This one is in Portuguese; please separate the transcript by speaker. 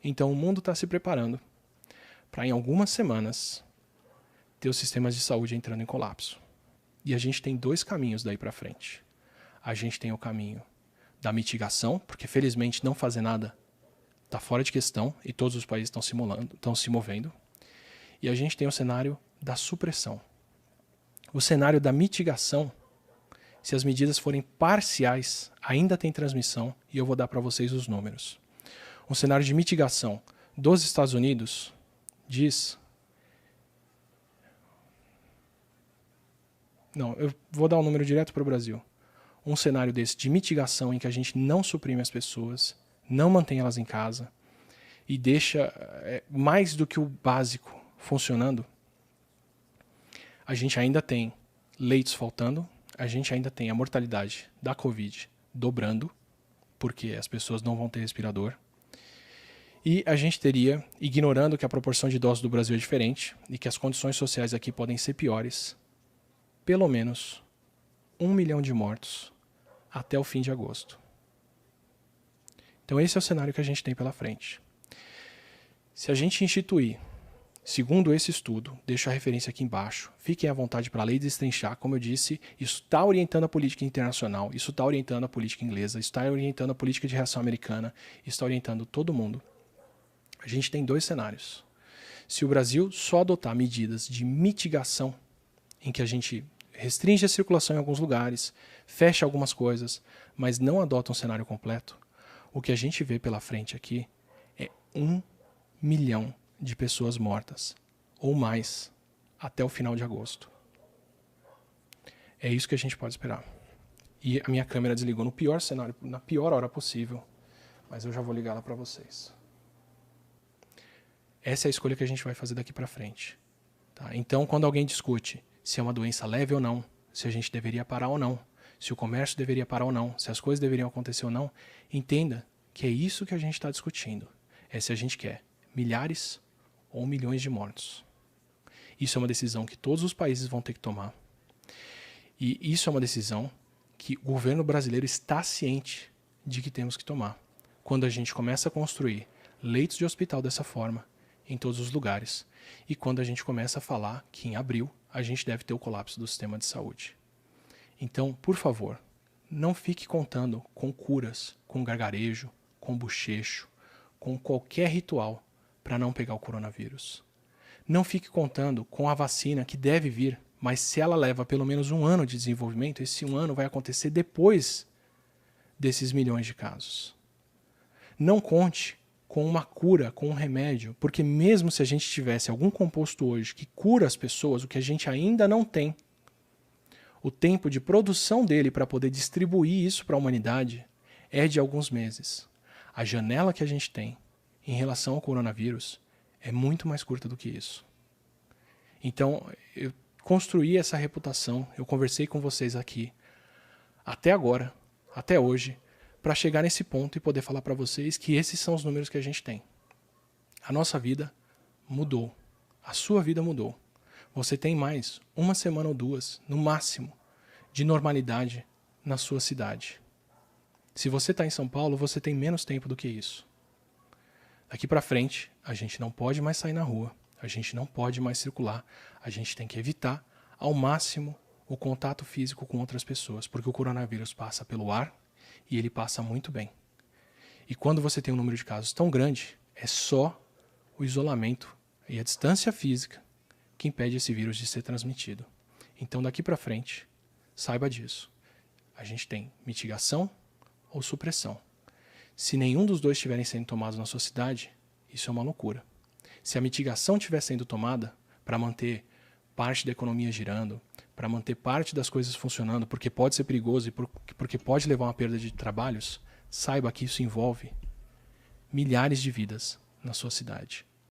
Speaker 1: Então o mundo está se preparando para, em algumas semanas, ter os sistemas de saúde entrando em colapso. E a gente tem dois caminhos daí para frente. A gente tem o caminho da mitigação, porque felizmente não fazer nada está fora de questão e todos os países estão se movendo. E a gente tem o cenário da supressão. O cenário da mitigação, se as medidas forem parciais, ainda tem transmissão e eu vou dar para vocês os números. Um cenário de mitigação dos Estados Unidos diz... Não, eu vou dar um número direto para o Brasil. Um cenário desse de mitigação em que a gente não suprime as pessoas, não mantém elas em casa e deixa mais do que o básico funcionando, a gente ainda tem leitos faltando, a gente ainda tem a mortalidade da Covid dobrando, porque as pessoas não vão ter respirador, e a gente teria, ignorando que a proporção de idosos do Brasil é diferente e que as condições sociais aqui podem ser piores, pelo menos 1 milhão de mortos até o fim de agosto. Então esse é o cenário que a gente tem pela frente. Se a gente instituir, segundo esse estudo, deixo a referência aqui embaixo, fiquem à vontade para ler e destrinchar, como eu disse, isso está orientando a política internacional, isso está orientando a política inglesa, isso está orientando a política de reação americana, isso está orientando todo mundo. A gente tem dois cenários. Se o Brasil só adotar medidas de mitigação, em que a gente restringe a circulação em alguns lugares, fecha algumas coisas, mas não adota um cenário completo, o que a gente vê pela frente aqui é 1 milhão de pessoas mortas, ou mais, até o final de agosto. É isso que a gente pode esperar. E a minha câmera desligou no pior cenário, na pior hora possível, mas eu já vou ligá-la para vocês. Essa é a escolha que a gente vai fazer daqui para frente. Tá? Então, quando alguém discute se é uma doença leve ou não, se a gente deveria parar ou não, se o comércio deveria parar ou não, se as coisas deveriam acontecer ou não, entenda que é isso que a gente está discutindo. É se a gente quer milhares ou milhões de mortos. Isso é uma decisão que todos os países vão ter que tomar. E isso é uma decisão que o governo brasileiro está ciente de que temos que tomar. Quando a gente começa a construir leitos de hospital dessa forma, em todos os lugares, e quando a gente começa a falar que em abril a gente deve ter o colapso do sistema de saúde. Então, por favor, não fique contando com curas, com gargarejo, com bochecho, com qualquer ritual para não pegar o coronavírus. Não fique contando com a vacina que deve vir, mas se ela leva pelo menos 1 ano de desenvolvimento, esse 1 ano vai acontecer depois desses milhões de casos. Não conte com uma cura, com um remédio, porque mesmo se a gente tivesse algum composto hoje que cura as pessoas, o que a gente ainda não tem, o tempo de produção dele para poder distribuir isso para a humanidade é de alguns meses. A janela que a gente tem em relação ao coronavírus é muito mais curta do que isso. Então, eu construí essa reputação, eu conversei com vocês aqui, até agora, até hoje, para chegar nesse ponto e poder falar para vocês que esses são os números que a gente tem. A nossa vida mudou. A sua vida mudou. Você tem mais 1 semana ou 2, no máximo, de normalidade na sua cidade. Se você está em São Paulo, você tem menos tempo do que isso. Daqui para frente, a gente não pode mais sair na rua, a gente não pode mais circular, a gente tem que evitar ao máximo o contato físico com outras pessoas, porque o coronavírus passa pelo ar e ele passa muito bem. E quando você tem um número de casos tão grande, é só o isolamento e a distância física que impede esse vírus de ser transmitido. Então, daqui para frente, saiba disso. A gente tem mitigação ou supressão. Se nenhum dos dois estiverem sendo tomados na sua cidade, isso é uma loucura. Se a mitigação estiver sendo tomada para manter parte da economia girando, para manter parte das coisas funcionando, porque pode ser perigoso e porque pode levar a uma perda de trabalhos, saiba que isso envolve milhares de vidas na sua cidade.